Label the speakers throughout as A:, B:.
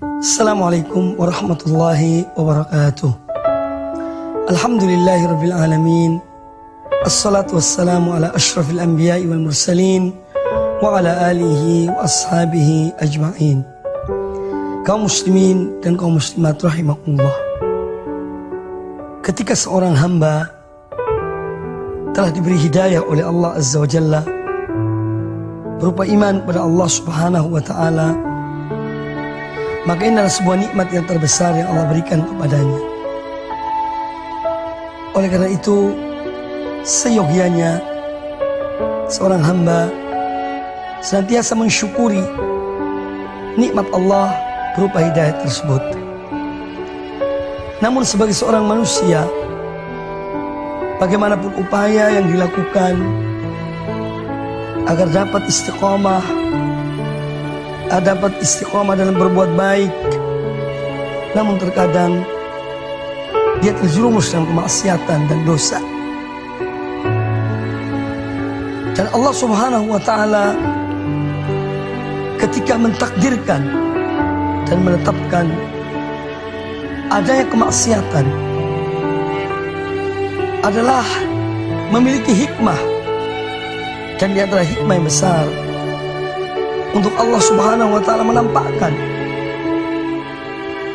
A: Assalamualaikum warahmatullahi wabarakatuh. Alhamdulillahirabbil alamin. Assalatu wassalamu ala asyrafil anbiya'i wal mursalin wa ala alihi wa ashabihi ajma'in. Kaum muslimin dan kaum muslimat rahimakumullah. Ketika seorang hamba telah diberi hidayah oleh Allah Azza wa Jalla berupa iman kepada Allah Subhanahu wa ta'ala, maka ini adalah sebuah nikmat yang terbesar yang Allah berikan kepadanya. Oleh karena itu, seyogianya seorang hamba senantiasa mensyukuri nikmat Allah berupa hidayah tersebut. Namun sebagai seorang manusia, bagaimanapun upaya yang dilakukan agar dapat istiqomah dalam berbuat baik, namun terkadang dia terjerumus dalam kemaksiatan dan dosa. Dan Allah Subhanahu wa ta'ala ketika mentakdirkan dan menetapkan adanya kemaksiatan adalah memiliki hikmah, dan di antara hikmah yang besar untuk Allah Subhanahu wa ta'ala menampakkan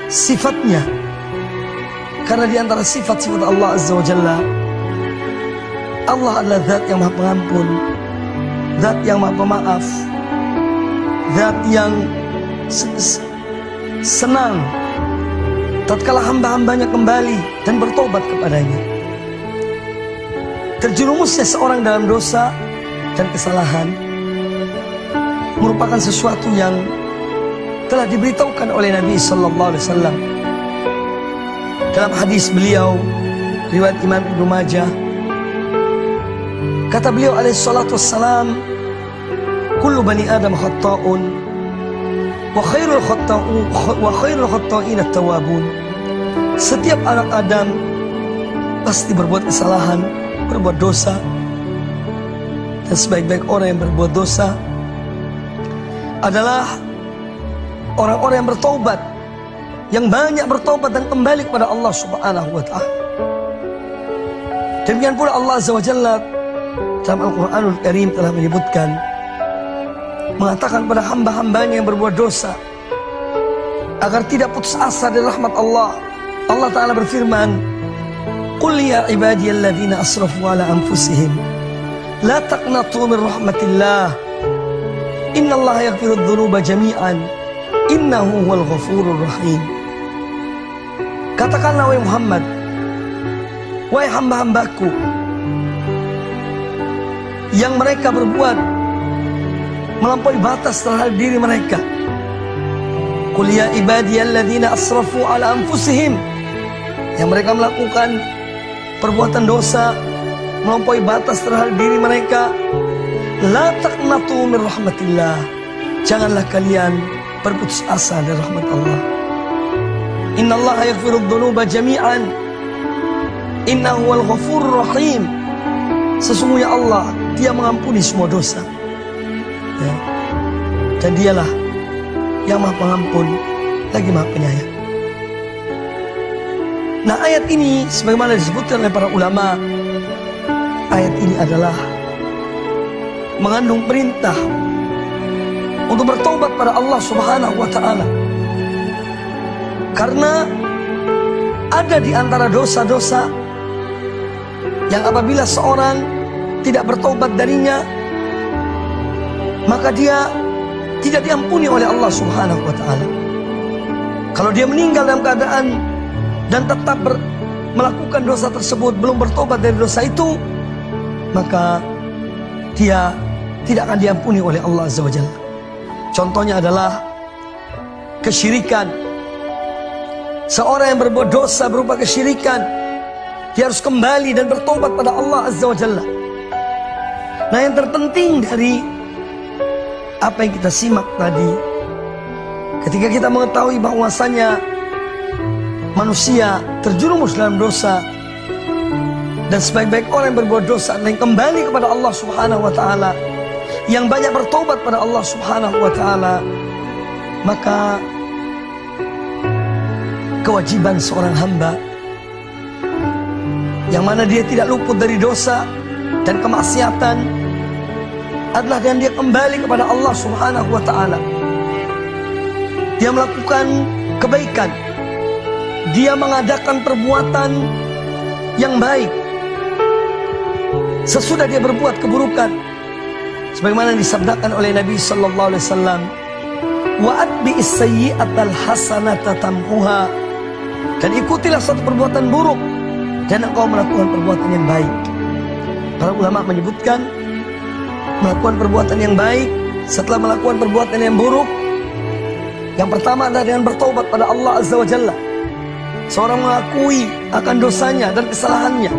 A: sifatnya. Karena di antara sifat-sifat Allah Azza wa Jalla, Allah adalah zat yang maha pengampun, zat yang maha pemaaf, zat yang senang tatkala hamba-hambanya kembali dan bertobat kepadanya. Terjerumusnya seorang dalam dosa dan kesalahan merupakan sesuatu yang telah diberitahukan oleh Nabi Sallallahu Alaihi Wasallam dalam hadis beliau riwayat Imam Ibnu Majah. Kata beliau alaihi salatu wassalam, kullu bani adam khatta'un wa khairul khatta'in at-tawwabun. Setiap anak Adam pasti berbuat kesalahan, berbuat dosa, dan sebaik-baik orang yang berbuat dosa adalah orang-orang yang bertobat, yang banyak bertobat dan kembali kepada Allah Subhanahu wa ta'ala. Demikian pula Allah Azza wa Jalla dalam Al-Quranul Karim telah menyebutkan, mengatakan pada hamba-hambanya yang berbuat dosa agar tidak putus asa dari rahmat Allah. Allah Ta'ala berfirman, qul ya ibadiyalladzina asrafu ala anfusihim la taqnatu min rahmatillah innallaha yaghfirudz dzunuba jami'an innahu huwal ghafurur rahim. Katakanlah wahai Muhammad, wahai hamba-hambaku yang mereka berbuat melampaui batas terhadap diri mereka, qul ya ibadiyalladzina asrafu ala anfusihim, yang mereka melakukan perbuatan dosa melampaui batas terhadap diri mereka, la taqnatu min rahmatillah, janganlah kalian berputus asa dari rahmat Allah. Innallaha yaghfirudz dzunuba jami'an innahu huwal ghafurur rahim. Sesungguhnya Allah, Dia mengampuni semua dosa, ya. Dan Dialah yang maha pengampun lagi maha penyayang. Nah, ayat ini sebagaimana disebutkan oleh para ulama, ayat ini adalah mengandung perintah untuk bertobat pada Allah Subhanahu wa ta'ala. Karena ada di antara dosa-dosa yang apabila seorang tidak bertobat darinya, maka dia tidak diampuni oleh Allah Subhanahu wa ta'ala. Kalau dia meninggal dalam keadaan dan tetap melakukan dosa tersebut, belum bertobat dari dosa itu, maka dia tidak akan diampuni oleh Allah Azza wa Jalla. Contohnya adalah kesyirikan. Seorang yang berbuat dosa berupa kesyirikan, dia harus kembali dan bertobat pada Allah Azza wa Jalla. Nah, yang terpenting dari apa yang kita simak tadi, ketika kita mengetahui bahwasanya manusia terjerumus dalam dosa, dan sebaik-baik orang yang berbuat dosa adalah yang kembali kepada Allah Subhanahu wa ta'ala, yang banyak bertobat pada Allah Subhanahu wa ta'ala, maka kewajiban seorang hamba yang mana dia tidak luput dari dosa dan kemaksiatan adalah dengan dia kembali kepada Allah Subhanahu wa ta'ala. Dia melakukan kebaikan, dia mengadakan perbuatan yang baik sesudah dia berbuat keburukan, sebagaimana disabdakan oleh Nabi sallallahu alaihi wasallam, wa atbi'is sayyi'atal hasanata tamhuha, dan ikutilah suatu perbuatan buruk dan engkau melakukan perbuatan yang baik. Para ulama menyebutkan melakukan perbuatan yang baik setelah melakukan perbuatan yang buruk, yang pertama adalah dengan bertaubat pada Allah Azza wa Jalla. Seorang mengakui akan dosanya dan kesalahannya.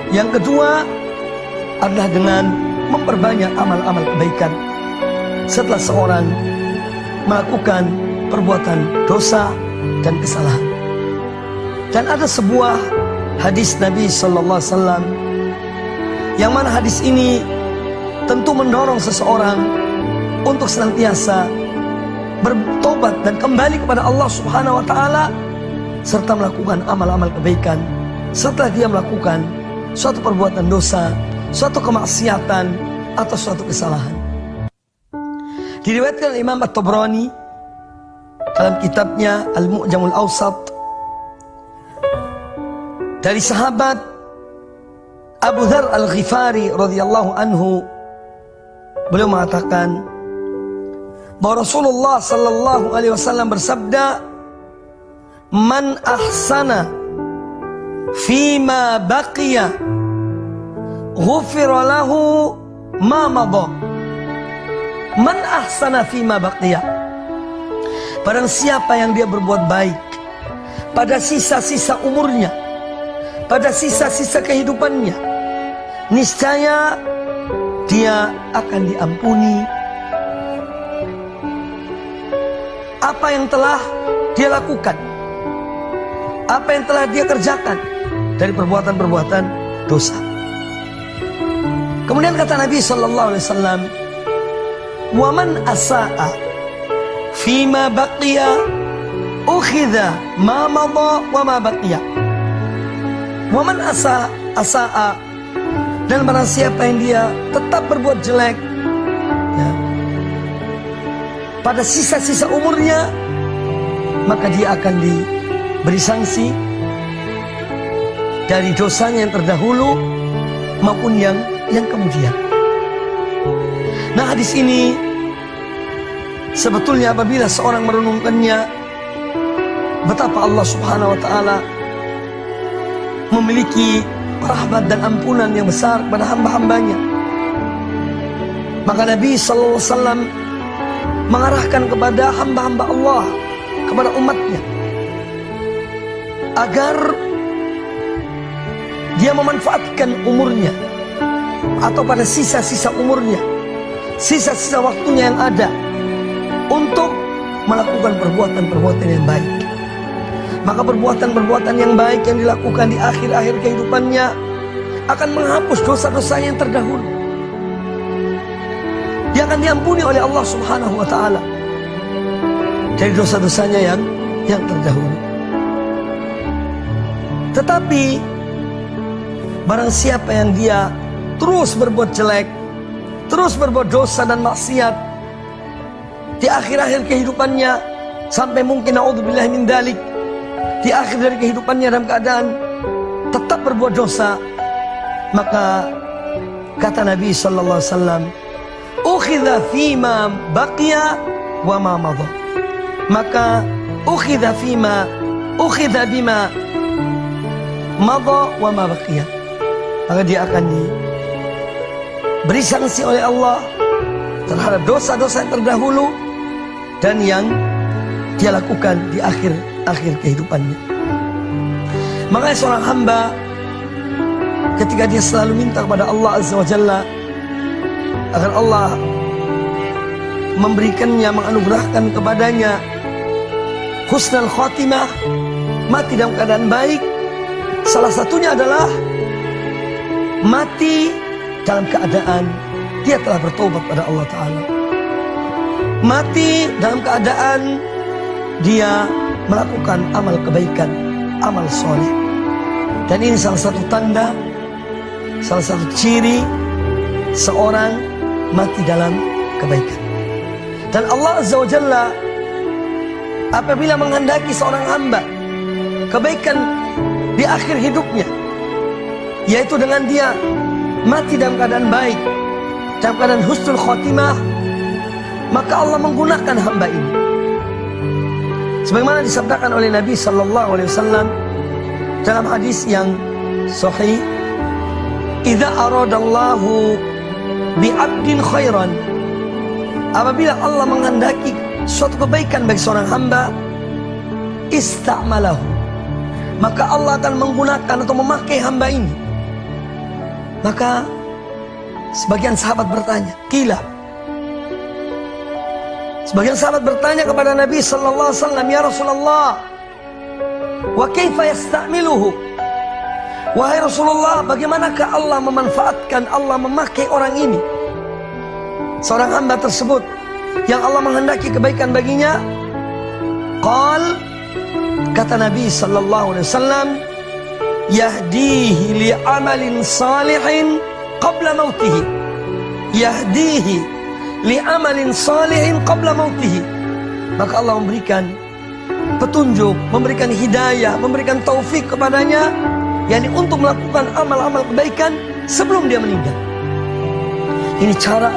A: Yang kedua adalah dengan memperbanyak amal-amal kebaikan setelah seorang melakukan perbuatan dosa dan kesalahan. Dan ada sebuah hadis Nabi sallallahu alaihi wasallam yang mana hadis ini tentu mendorong seseorang untuk senantiasa bertobat dan kembali kepada Allah Subhanahu wa taala serta melakukan amal-amal kebaikan setelah dia melakukan suatu perbuatan dosa, suatu kemaksiatan atau suatu kesalahan. Diriwayatkan oleh Imam At-Tabrani dalam kitabnya Al-Mu'jamul Awsat dari sahabat Abu Dzar Al-Ghifari radhiyallahu anhu, beliau mengatakan bahwa Rasulullah sallallahu alaihi wasallam bersabda, "Man ahsana fima baqiya ghufira lahu ma madha." Man ahsana fima baqiya, barang siapa yang dia berbuat baik pada sisa-sisa umurnya, pada sisa-sisa kehidupannya, niscaya dia akan diampuni apa yang telah dia lakukan, apa yang telah dia kerjakan dari perbuatan-perbuatan dosa. Kemudian kata Nabi sallallahu alaihi wasallam, "Wa man asaa fima baqiya ukhidha ma madha wa ma baqiya." Wa man asaa, dan barang siapa yang dia tetap berbuat jelek ya, pada sisa-sisa umurnya, maka dia akan diberi sanksi dari dosanya yang terdahulu maupun yang kemudian. Nah, hadis ini sebetulnya apabila seorang merenungkannya, betapa Allah Subhanahu wa ta'ala memiliki rahmat dan ampunan yang besar kepada hamba-hambanya. Maka Nabi sallallahu alaihi wasallam mengarahkan kepada hamba-hamba Allah, kepada umatnya, agar dia memanfaatkan umurnya atau pada sisa-sisa umurnya, sisa-sisa waktunya yang ada untuk melakukan perbuatan-perbuatan yang baik. Maka perbuatan-perbuatan yang baik yang dilakukan di akhir-akhir kehidupannya akan menghapus dosa-dosanya yang terdahulu. Dia akan diampuni oleh Allah Subhanahu wa ta'ala dari dosa-dosanya yang terdahulu. Tetapi barang siapa yang dia terus berbuat jelek, terus berbuat dosa dan maksiat di akhir-akhir kehidupannya, sampai mungkin na'udzubillah min dalik, di akhir dari kehidupannya dalam keadaan tetap berbuat dosa, maka kata Nabi sallallahu alaihi wasallam, "Ukhidha fima baqiya wa ma madha." Maka ukhidha bima madha wa ma baqiya, maka dia akan diberi sanksi oleh Allah terhadap dosa-dosa yang terdahulu dan yang dia lakukan di akhir kehidupannya. Makanya seorang hamba ketika dia selalu minta kepada Allah Azza wa Jalla agar Allah memberikannya, menganugerahkan kepadanya husnul khatimah, mati dalam keadaan baik, salah satunya adalah mati dalam keadaan dia telah bertobat pada Allah Ta'ala, mati dalam keadaan dia melakukan amal kebaikan, amal soleh. Dan ini salah satu tanda, salah satu ciri seorang mati dalam kebaikan. Dan Allah Azza wa Jalla apabila menghendaki seorang hamba kebaikan di akhir hidupnya, yaitu dengan dia mati dalam keadaan baik, dalam keadaan husnul khotimah, maka Allah menggunakan hamba ini. Sebagaimana disabdakan oleh Nabi sallallahu alaihi wasallam dalam hadis yang sahih, "Idza aradallahu bi'abdin khairan," apabila Allah menghendaki suatu kebaikan bagi seorang hamba, ista'malahu, maka Allah akan menggunakan atau memakai hamba ini. Maka sebagian sahabat bertanya, "Qila," sebagian sahabat bertanya kepada Nabi sallallahu alaihi wasallam, "Ya Rasulullah, wa kaifa yasta'miluhu?" Wahai Rasulullah, bagaimanakah Allah memanfaatkan, Allah memakai orang ini, seorang hamba tersebut yang Allah menghendaki kebaikan baginya? Qal, kata Nabi sallallahu alaihi wasallam, "Yahdihi li'amalin salihin qabla mautihi." Yahdihi li'amalin salihin qabla mautihi. Maka Allah memberikan petunjuk, memberikan hidayah, memberikan taufik kepadanya, yakni untuk melakukan amal-amal kebaikan sebelum dia meninggal. Ini cara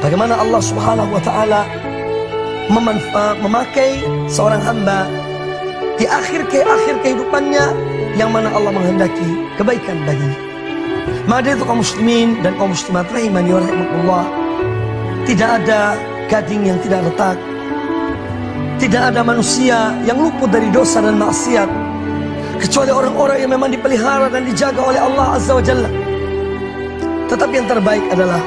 A: bagaimana Allah Subhanahu wa taala memakai seorang hamba di akhir kehidupannya yang mana Allah menghendaki kebaikan baginya. Maka itu kaum muslimin dan kaum muslimat rahimani wa rahimakumullah, tidak ada gading yang tidak retak, tidak ada manusia yang luput dari dosa dan maksiat kecuali orang-orang yang memang dipelihara dan dijaga oleh Allah Azza wa Jalla. Tetapi yang terbaik adalah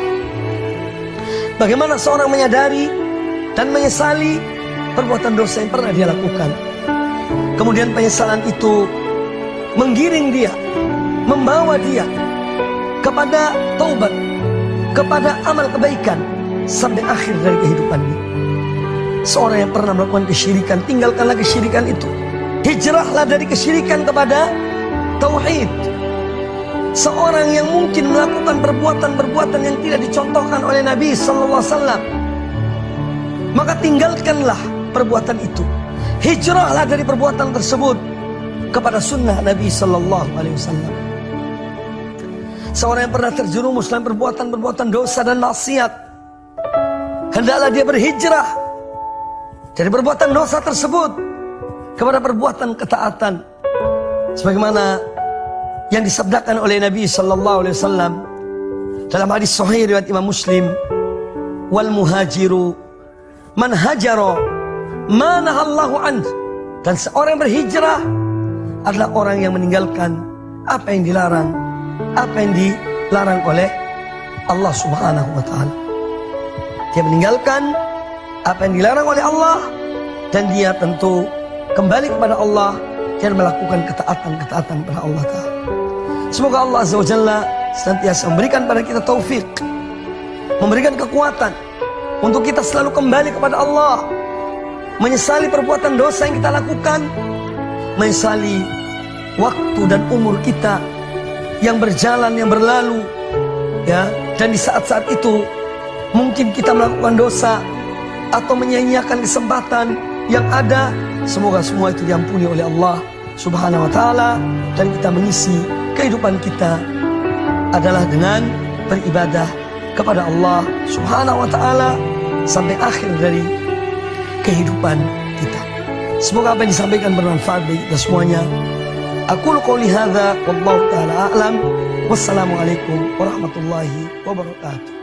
A: bagaimana seorang menyadari dan menyesali perbuatan dosa yang pernah dia lakukan. Kemudian penyesalan itu menggiring dia, membawa dia kepada taubat, kepada amal kebaikan sampai akhir dari kehidupannya. Seorang yang pernah melakukan kesyirikan, tinggalkanlah kesyirikan itu. Hijrahlah dari kesyirikan kepada tauhid. Seorang yang mungkin melakukan perbuatan-perbuatan yang tidak dicontohkan oleh Nabi sallallahu alaihi wasallam, maka tinggalkanlah perbuatan itu. Hijrahlah dari perbuatan tersebut kepada sunnah Nabi sallallahu alaihi wasallam. Seorang yang pernah terjerumus dalam perbuatan-perbuatan dosa dan maksiat, hendaklah dia berhijrah dari perbuatan dosa tersebut kepada perbuatan ketaatan, sebagaimana yang disabdakan oleh Nabi sallallahu alaihi wasallam dalam hadis sahih riwayat Imam Muslim, "Wal muhajiru man hajara ma nahallahu an." Dan seorang yang berhijrah adalah orang yang meninggalkan apa yang dilarang, apa yang dilarang oleh Allah Subhanahu wa taala. Dia meninggalkan apa yang dilarang oleh Allah, dan dia tentu kembali kepada Allah dan melakukan ketaatan kepada Allah Ta'ala. Semoga Allah Azza wa Jalla senantiasa memberikan pada kita taufik, memberikan kekuatan untuk kita selalu kembali kepada Allah, menyesali perbuatan dosa yang kita lakukan, menyesali waktu dan umur kita yang berjalan, yang berlalu, ya. Dan di saat-saat itu mungkin kita melakukan dosa atau menyia-nyiakan kesempatan yang ada. Semoga semua itu diampuni oleh Allah Subhanahu wa taala, dan kita mengisi kehidupan kita adalah dengan beribadah kepada Allah Subhanahu wa taala sampai akhir dari kehidupan kita. Semoga apa yang disampaikan bermanfaat bagi kita semuanya. Aqulu qouli hadza wallahu taala a'lam. Wassalamualaikum warahmatullahi wabarakatuh.